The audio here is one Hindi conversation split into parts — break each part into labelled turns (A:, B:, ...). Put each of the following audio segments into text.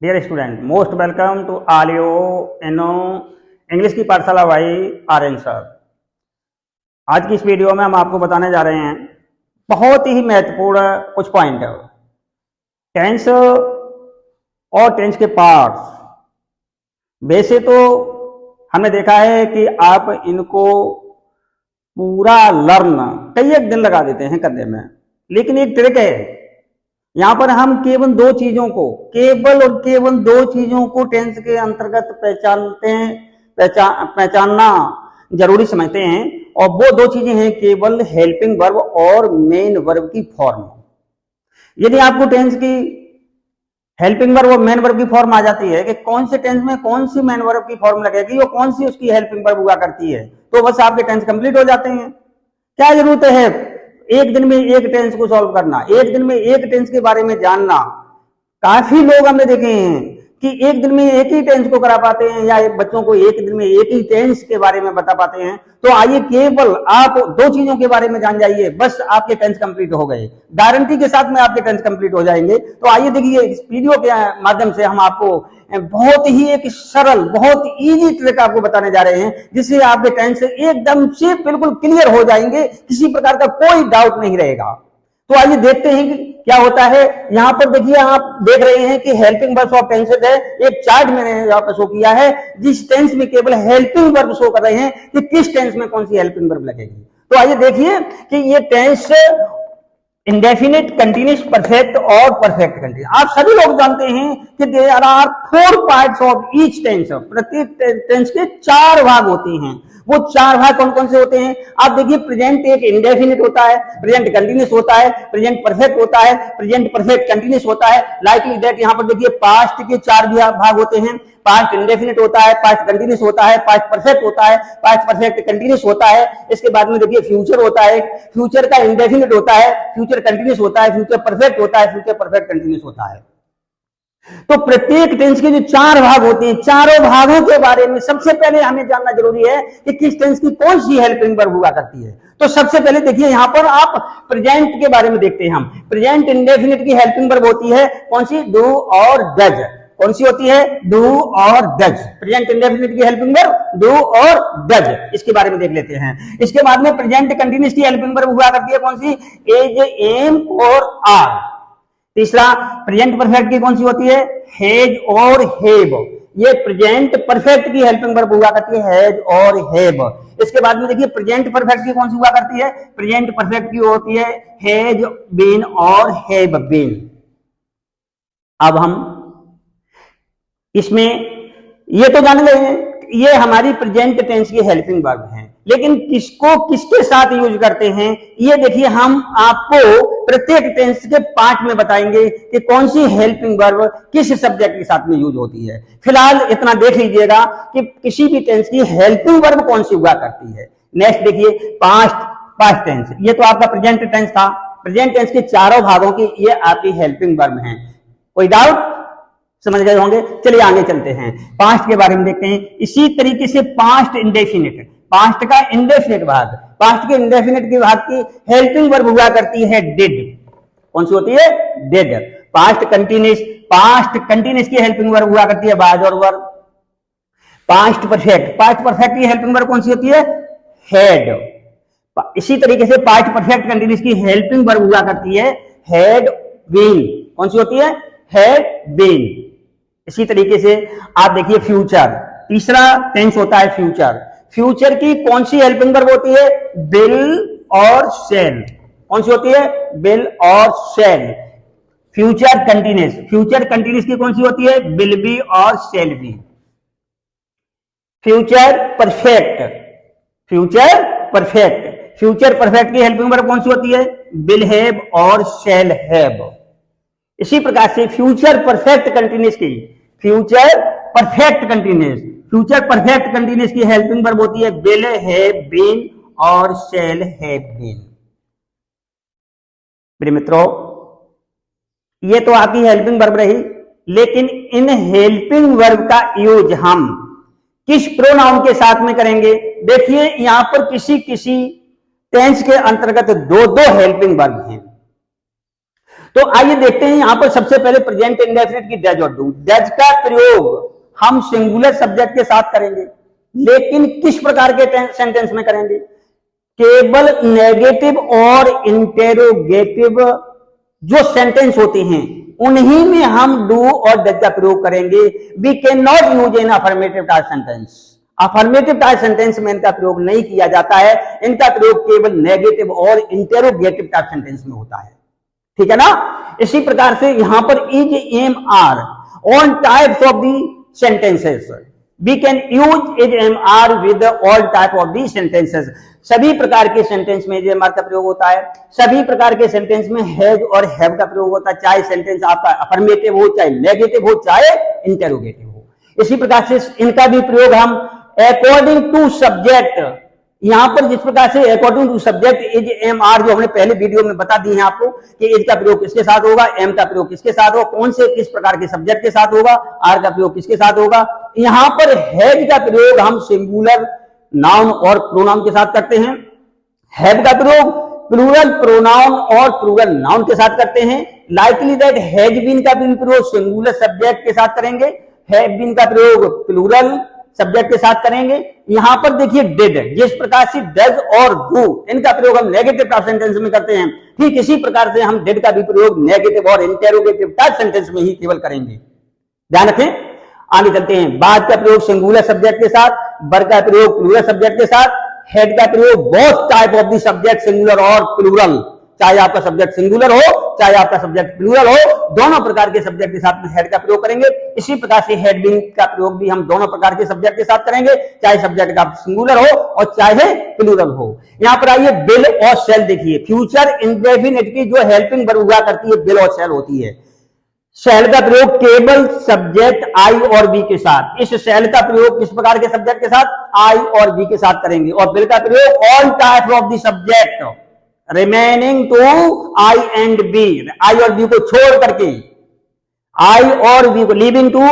A: Dear student, most welcome to all you in English की पाठशाला भाई आर्यन सर। आज की इस वीडियो में हम आपको बताने जा रहे हैं बहुत ही महत्वपूर्ण कुछ पॉइंट है टेंस और टेंस के पार्ट्स। वैसे तो हमने देखा है कि आप इनको पूरा लर्न कई एक दिन लगा देते हैं करने में, लेकिन एक ट्रिक है। यहां पर हम केवल दो चीजों को टेंस के अंतर्गत पहचानना जरूरी समझते हैं, और वो दो चीजें हैं केवल हेल्पिंग वर्ब और मेन वर्ब की फॉर्म। यदि आपको टेंस की हेल्पिंग वर्ब और मेन वर्ब की फॉर्म आ जाती है कि कौन से टेंस में कौन सी मेन वर्ब की फॉर्म लगेगी और कौन सी उसकी हेल्पिंग वर्ब हुआ करती है, तो बस आपके टेंस कंप्लीट हो जाते हैं। क्या जरूरत है एक दिन में एक टेंस को सॉल्व करना, एक दिन में एक टेंस के बारे में जानना। काफी लोग हमने देखे हैं कि एक दिन में एक ही टेंस को करा पाते हैं, या बच्चों को एक दिन में एक ही टेंस के बारे में बता पाते हैं। तो आइए केवल आप दो चीजों के बारे में जान जाइए, बस आपके टेंस कंप्लीट हो गए, गारंटी के साथ में आपके टेंस कंप्लीट हो जाएंगे। तो आइए देखिए, इस वीडियो के माध्यम से हम आपको बहुत ही एक सरल, बहुत इजी ट्रिक आपको बताने जा रहे हैं, जिससे आपके टेंस एकदम से बिल्कुल क्लियर हो जाएंगे, किसी प्रकार का कोई डाउट नहीं रहेगा। तो आइए देखते हैं कि क्या होता है। यहां पर देखिए, आप देख रहे हैं कि हेल्पिंग वर्ब्स ऑफ टेंसेस है। एक चार्ट मैंने यहां पर शो किया है, जिस टेंस में केवल हेल्पिंग वर्ब शो कर रहे हैं कि किस टेंस में कौन सी हेल्पिंग वर्ब लगेगी। तो आइए देखिए कि ये टेंस इंडेफिनिट, कंटिन्यूस, परफेक्ट और परफेक्ट कंटिन्यूस। आप सभी लोग जानते हैं कि there are 4 parts of each tense. प्रत्येक टेंस के 4 भाग होते हैं। वो 4 भाग कौन कौन से होते हैं आप देखिए। प्रेजेंट एक इंडेफिनिट होता है, प्रेजेंट कंटिन्यूस होता है, प्रेजेंट परफेक्ट होता है, प्रेजेंट परफेक्ट कंटिन्यूस होता है। लाइक दैट यहां पर देखिए पास्ट के 4 भाग होते हैं। पास्ट इंडेफिनिट होता है, पास्ट कंटिन्यूस होता है, पास्ट परफेक्ट होता है, पास्ट परफेक्ट कंटिन्यूस होता है। इसके बाद में देखिए फ्यूचर होता है, फ्यूचर का इंडेफिनिट होता है, फ्यूचर कंटिन्यूस होता है, फ्यूचर परफेक्ट होता है, फ्यूचर परफेक्ट कंटिन्यूस होता है। तो प्रत्येक टेंस के जो 4 भाग होते हैं, चारों भागों के बारे में सबसे पहले हमें जानना जरूरी है कि किस टेंस की कौन सी हेल्पिंग वर्ब हुआ करती है। तो सबसे पहले देखिए, यहां पर आप प्रेजेंट के बारे में देखते हैं। हम प्रेजेंट इंडेफिनिट की हेल्पिंग वर्ब होती है कौन सी? डू और डज। कौन सी होती है? डू और डज। प्रेजेंट इंडेफिनिट की हेल्पिंग वर्ब डू और डज, इसके बारे में देख लेते हैं। इसके बाद में प्रेजेंट कंटिन्यूस की हेल्पिंग वर्ब हुआ करती है कौन सी? एज, एम और आर। तीसरा, प्रेजेंट परफेक्ट की कौन सी होती है? हैज और हैव। ये प्रेजेंट परफेक्ट की हेल्पिंग वर्ब हुआ करती है हैज और हैव। इसके बाद में देखिए प्रेजेंट परफेक्ट की कौन सी हुआ करती है? प्रेजेंट परफेक्ट की होती है हैज बीन और हैव बीन। अब हम इसमें ये तो जान गए हैं, ये हमारी प्रेजेंट टेंस की हेल्पिंग वर्ब है, लेकिन किसको किसके साथ यूज करते हैं ये देखिए। हम आपको प्रत्येक टेंस के पार्ट में बताएंगे कि कौन सी हेल्पिंग वर्ब किस सब्जेक्ट के साथ में यूज होती है। फिलहाल इतना देख लीजिएगा कि किसी भी टेंस की हेल्पिंग वर्ब कौन सी हुआ करती है। नेक्स्ट देखिए, पास्ट टेंस। ये तो आपका प्रेजेंट टेंस था। प्रेजेंट टेंस के चारों भागों की ये आपकी हेल्पिंग वर्ब है। कोई डाउट? समझ गए होंगे। चलिए आगे चलते हैं, पास्ट के बारे में देखते हैं। इसी तरीके से पास्ट इंडेफिनिट, पास्ट का इंडेफिनिट भाग, पास्ट के इंडेफिनिट के भाग की हेल्पिंग वर्ब हुआ करती है डिड। कौन सी होती है? डिड। पास्ट कंटिन्यूस की हेल्पिंग वर्ब हुआ करती है वाज और वर। पास्ट परफेक्ट की हेल्पिंग वर्ब कौन सी होती है? हैड। इसी तरीके से पास्ट परफेक्ट कंटिन्यूस की हेल्पिंग वर्ब हुआ करती है हैड बीन। कौन सी होती है? Had been. इसी तरीके से आप देखिए फ्यूचर, तीसरा टेंस होता है फ्यूचर। फ्यूचर की कौन सी हेल्पिंग वर्ब होती है? विल और शैल। कौन सी होती है? विल और शैल। फ्यूचर कंटिन्यूस की कौन सी होती है? विल बी और शैल बी। फ्यूचर परफेक्ट की हेल्पिंग वर्ब कौन सी होती है? विल हैव और शैल हैव। इसी प्रकार से फ्यूचर परफेक्ट कंटिन्यूस की हेल्पिंग वर्ब होती है विल हैव बीन और शैल हैव बीन। मेरे मित्रों, ये तो आपकी हेल्पिंग वर्ब रही, लेकिन इन हेल्पिंग वर्ब का यूज हम किस प्रोनाउन के साथ में करेंगे? देखिए, यहां पर किसी टेंस के अंतर्गत दो हेल्पिंग वर्ब हैं। तो आइए देखते हैं यहां पर सबसे पहले प्रेजेंट इंडेफिनिट की डज और डू। डज का प्रयोग हम सिंगुलर सब्जेक्ट के साथ करेंगे, लेकिन किस प्रकार के सेंटेंस में करेंगे? केवल नेगेटिव और इंटेरोगेटिव जो सेंटेंस होते हैं उन्हीं में हम डू और डज का प्रयोग करेंगे। We can not use in affirmative type sentence. Affirmative type sentence में इनका प्रयोग नहीं किया जाता है, इनका प्रयोग केवल नेगेटिव और इंटेरोगेटिव टाइप सेंटेंस में होता है। ठीक है ना? इसी प्रकार से यहां पर is, am, are on types of the sentences. We can use is, am, are with all type of the sentences. सभी प्रकार के सेंटेंस में इज, एम, आर का प्रयोग होता है। सभी प्रकार के सेंटेंस में हैज और हैव का प्रयोग होता है, चाहे सेंटेंस आपका अफर्मेटिव हो, चाहे नेगेटिव हो, चाहे इंटेरोगेटिव हो। इसी प्रकार से इनका भी प्रयोग हम अकॉर्डिंग टू सब्जेक्ट, यहां पर जिस प्रकार से according to subject is, am, are जो हमने पहले वीडियो में बता दी है आपको कि इज का प्रयोग किसके साथ होगा, एम का प्रयोग किसके साथ होगा, कौन से किस प्रकार के सब्जेक्ट के साथ होगा, आर का प्रयोग किसके साथ होगा। यहां पर हैज का प्रयोग हम सिंगुलर नाउन और प्रोनाउन के साथ करते हैं। हैव का प्रयोग प्लूरल प्रोनाउन और प्लूरल नाउन के साथ करते हैं। लाइकली दैट हैज बीन का भी प्रयोग सिंगुलर सब्जेक्ट के साथ करेंगे, हैव बीन का प्रयोग प्लूरल सब्जेक्ट के साथ करेंगे। यहां पर देखिए डिड, जिस प्रकार से डज और डू इनका प्रयोग हम नेगेटिव टाइप सेंटेंस में करते हैं, ठीक इसी प्रकार से हम डिड का भी प्रयोग नेगेटिव और इंटेरोगेटिव टाइप सेंटेंस में ही केवल करेंगे। ध्यान रखें। आगे चलते हैं। बाद का प्रयोग सिंगुलर सब्जेक्ट के साथ, बर का प्रयोग प्लूरल सब्जेक्ट के साथ, हेड का प्रयोग both type of the subject singular और प्लूरल, चाहे आपका सब्जेक्ट सिंगुलर हो चाहे आपका सब्जेक्ट प्लूरल हो, दोनों प्रकार के सब्जेक्ट के साथ में हेड का प्रयोग करेंगे। इसी प्रकार से हेड बीन का प्रयोग भी हम दोनों प्रकार के सब्जेक्ट के साथ करेंगे, चाहे सब्जेक्ट का सिंगुलर हो और चाहे प्लूरल हो। यहां पर आइए बिल और शेल देखिए। फ्यूचर इंडेफिनिट की जो हेल्पिंग वर्ब हुआ करती है बिल और शेल होती है। शेल का प्रयोग केवल सब्जेक्ट आई और बी के साथ, इस शेल का प्रयोग किस प्रकार के सब्जेक्ट के साथ, आई और बी के साथ करेंगे। और बिल का प्रयोग all type of the subject remaining to I and B, I और बी को छोड़ करके, आई और बी को leaving to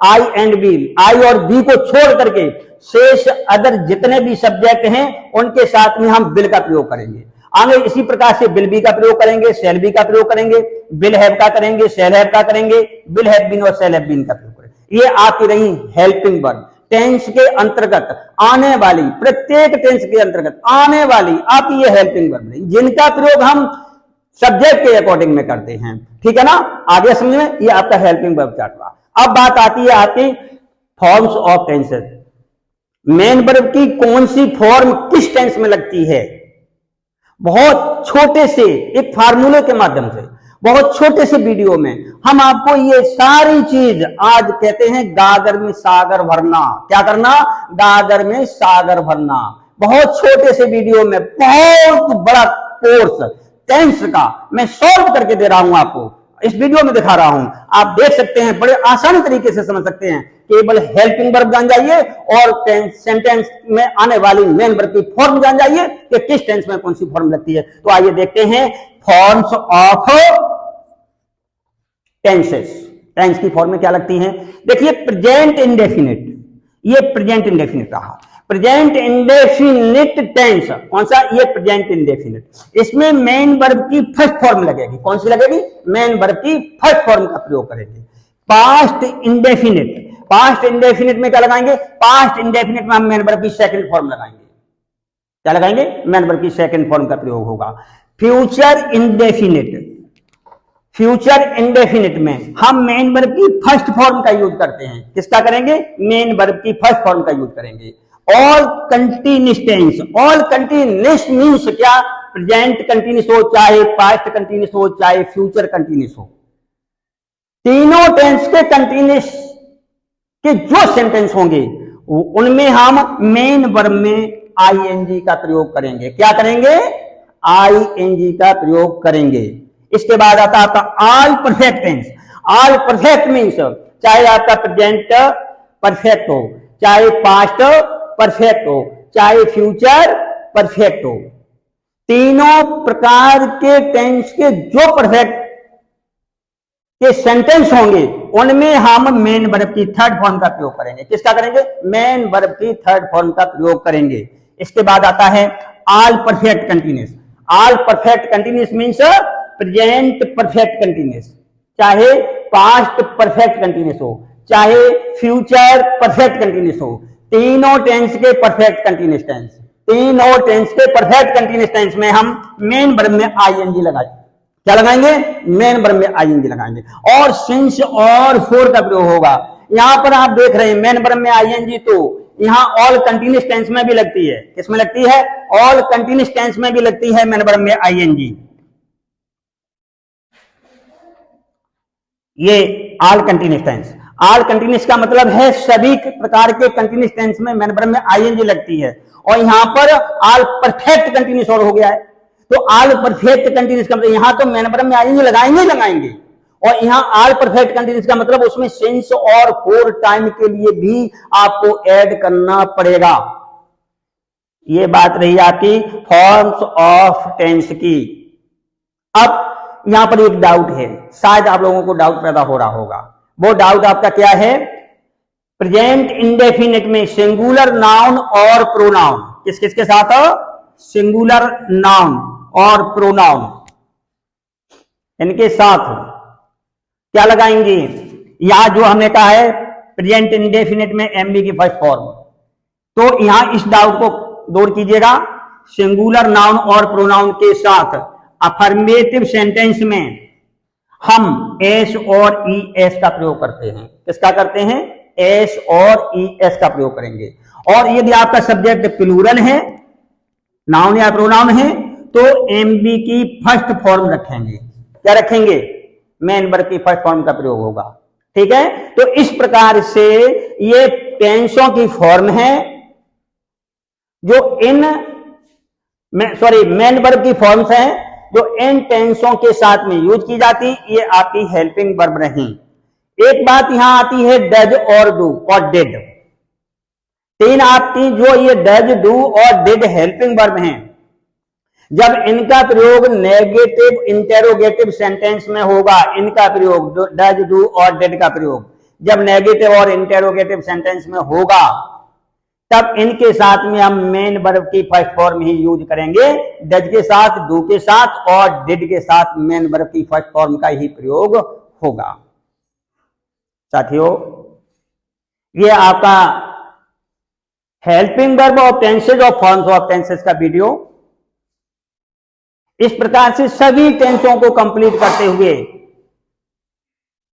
A: I and B, I और बी को छोड़ करके शेष अदर जितने भी सब्जेक्ट हैं उनके साथ में हम बिल का प्रयोग करेंगे। आगे इसी प्रकार से बिल बी का प्रयोग करेंगे, सेल बी का प्रयोग करेंगे, बिल हैव का करेंगे, सेल हैव का करेंगे, बिल हैव बीन और सेल हैव बीन का प्रयोग करेंगे। ये आपकी रही हेल्पिंग वर्ब। टेंस के अंतर्गत आने वाली, प्रत्येक टेंस के अंतर्गत आने वाली आपकी ये हेल्पिंग वर्ब रही, जिनका प्रयोग हम सब्जेक्ट के अकॉर्डिंग में करते हैं। ठीक है ना? आगे समझ में, ये आपका हेल्पिंग वर्ब चार्ट रहा। अब बात आती है आपकी forms of tenses. Main verb की कौन सी फॉर्म किस टेंस में लगती है? बहुत छोटे से एक फार्मूले के माध्यम से, बहुत छोटे से वीडियो में हम आपको ये सारी चीज, आज कहते हैं गागर में सागर भरना, क्या करना? गागर में सागर भरना। बहुत छोटे से वीडियो में बहुत बड़ा कोर्स टेंस का मैं सॉल्व करके दे रहा हूं आपको, इस वीडियो में दिखा रहा हूं। आप देख सकते हैं, बड़े आसानी तरीके से समझ सकते हैं। केवल हेल्पिंग वर्ब जान जाइए और सेंटेंस में आने वाली मेन वर्ब की फॉर्म जान जाइए कि किस टेंस में कौन सी फॉर्म लगती है। तो आइए देखते हैं फॉर्म्स ऑफ टेंसेस। टेंस की फॉर्म में क्या लगती हैं? देखिए प्रेजेंट इंडेफिनिट, ये प्रेजेंट इंडेफिनिट रहा। प्रेजेंट इंडेफिनिट टेंस कौन सा? ये प्रेजेंट इंडेफिनिट। इसमें मेन वर्ब की फर्स्ट फॉर्म लगेगी। कौन सी लगेगी? मेन वर्ब की फर्स्ट फॉर्म का प्रयोग करेंगे। पास्ट इंडेफिनिट, पास्ट इंडेफिनिट में क्या लगाएंगे? पास्ट इंडेफिनिट में हम मेन वर्ब की सेकंड फॉर्म लगाएंगे। क्या लगाएंगे? मेन वर्ब की सेकंड फॉर्म का प्रयोग होगा। फ्यूचर इंडेफिनिट, फ्यूचर इंडेफिनिट में हम मेन वर्ब की फर्स्ट फॉर्म का यूज करते हैं। किसका करेंगे? मेन वर्ब की फर्स्ट फॉर्म का यूज करेंगे। All continuous tense, all continuous means क्या? प्रेजेंट कंटिन्यूअस हो, चाहे पास्ट कंटिन्यूअस हो, चाहे फ्यूचर कंटिन्यूअस हो, तीनों टेंस के कंटिन्यूअस के जो सेंटेंस होंगे उनमें हम मेन वर्ब में आईएनजी का प्रयोग करेंगे। क्या करेंगे? आईएनजी का प्रयोग करेंगे। इसके बाद आता है आपका all perfect tense. All perfect means चाहे आपका प्रेजेंट परफेक्ट हो, चाहे पास्ट परफेक्ट हो, चाहे फ्यूचर परफेक्ट हो, तीनों प्रकार के टेंस के जो परफेक्ट के सेंटेंस होंगे उनमें हम मेन वर्ब की थर्ड फॉर्म का प्रयोग करेंगे। किसका करेंगे? मेन वर्ब की थर्ड फॉर्म का प्रयोग करेंगे। इसके बाद आता है all perfect continuous. All perfect continuous means present perfect continuous, चाहे पास्ट परफेक्ट कंटिन्यूस हो, चाहे फ्यूचर परफेक्ट कंटिन्यूस हो, तीनों टेंस के परफेक्ट कंटिन्यूस टेंस, तीनों टेंस के परफेक्ट कंटिन्यूस टेंस में हम मेन वर्ब में आईएनजी लगाएंगे। क्या लगाएंगे? मेन वर्ब में आईएनजी लगाएंगे और सिंस और फोर का प्रयोग होगा। यहां पर आप देख रहे हैं मेन वर्ब में आईएनजी तो यहां ऑल कंटिन्यूस टेंस में भी लगती है। किसमें लगती है? ऑल कंटिन्यूस टेंस में भी लगती है मेन वर्ब में आईएनजी। ये all continuous tense, all continuous का मतलब है सभी प्रकार के कंटिन्यूस टेंस में मेन वर्ब में आईएनजी लगती है। और यहां पर ऑल परफेक्ट कंटिन्यूस और हो गया है, तो ऑल परफेक्ट कंटिन्यूस का मतलब यहां तो मेन वर्ब में आईएनजी लगाएंगे लगाएंगे, और यहां ऑल परफेक्ट कंटिन्यूस का मतलब उसमें सिंस और फोर टाइम के लिए भी आपको ऐड करना पड़ेगा। ये बात रही आपकी फॉर्म्स ऑफ टेंस की। अब यहां पर एक डाउट है, शायद आप लोगों को डाउट पैदा हो रहा होगा। वो डाउट आपका क्या है? प्रेजेंट इंडेफिनिट में सिंगुलर नाउन और प्रोनाउन, किस किस के साथ? सिंगुलर नाउन और प्रोनाउन, इनके साथ क्या लगाएंगे? यहां जो हमने कहा है प्रेजेंट इंडेफिनिट में एमबी की फर्स्ट फॉर्म, तो यहां इस डाउट को दूर कीजिएगा। सिंगुलर नाउन और प्रोनाउन के साथ अफर्मेटिव सेंटेंस में हम एस और ई एस का प्रयोग करते हैं। किसका करते हैं? एस और ई एस का प्रयोग करेंगे। और यदि आपका सब्जेक्ट प्लूरल है, नाउन या प्रोनाउन है, तो एमबी की फर्स्ट फॉर्म रखेंगे। क्या रखेंगे? मेन वर्ब की फर्स्ट फॉर्म का प्रयोग होगा। ठीक है, तो इस प्रकार से ये टेंसों की फॉर्म है जो इन मेन वर्ब की फॉर्म्स हैं जो इन टेंसों के साथ में यूज की जाती। ये आपकी हेल्पिंग वर्ब रही। एक बात यहां आती है डज और डू और डिड, तीन आपकी जो ये डज, डू और डिड हेल्पिंग वर्ब हैं, जब इनका प्रयोग नेगेटिव इंटेरोगेटिव सेंटेंस में होगा, इनका प्रयोग डज, डू और डिड का प्रयोग जब नेगेटिव और इंटेरोगेटिव सेंटेंस में होगा, तब इनके साथ में हम मेन वर्ब की फर्स्ट फॉर्म ही यूज करेंगे। डज के साथ, डू के साथ और डिड के साथ मेन वर्ब की फर्स्ट फॉर्म का ही प्रयोग होगा। साथियों, ये आपका हेल्पिंग वर्ब ऑफ टेंसेज और फॉर्म्स ऑफ टेंसेज का वीडियो इस प्रकार से सभी टेंसों को कंप्लीट करते हुए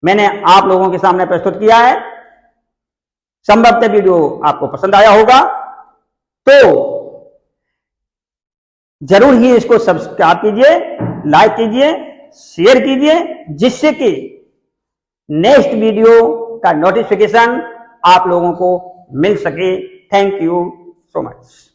A: मैंने आप लोगों के सामने प्रस्तुत किया है। संभवतः वीडियो आपको पसंद आया होगा, तो जरूर ही इसको सब्सक्राइब कीजिए, लाइक कीजिए, शेयर कीजिए, जिससे कि नेक्स्ट वीडियो का नोटिफिकेशन आप लोगों को मिल सके। Thank you so much.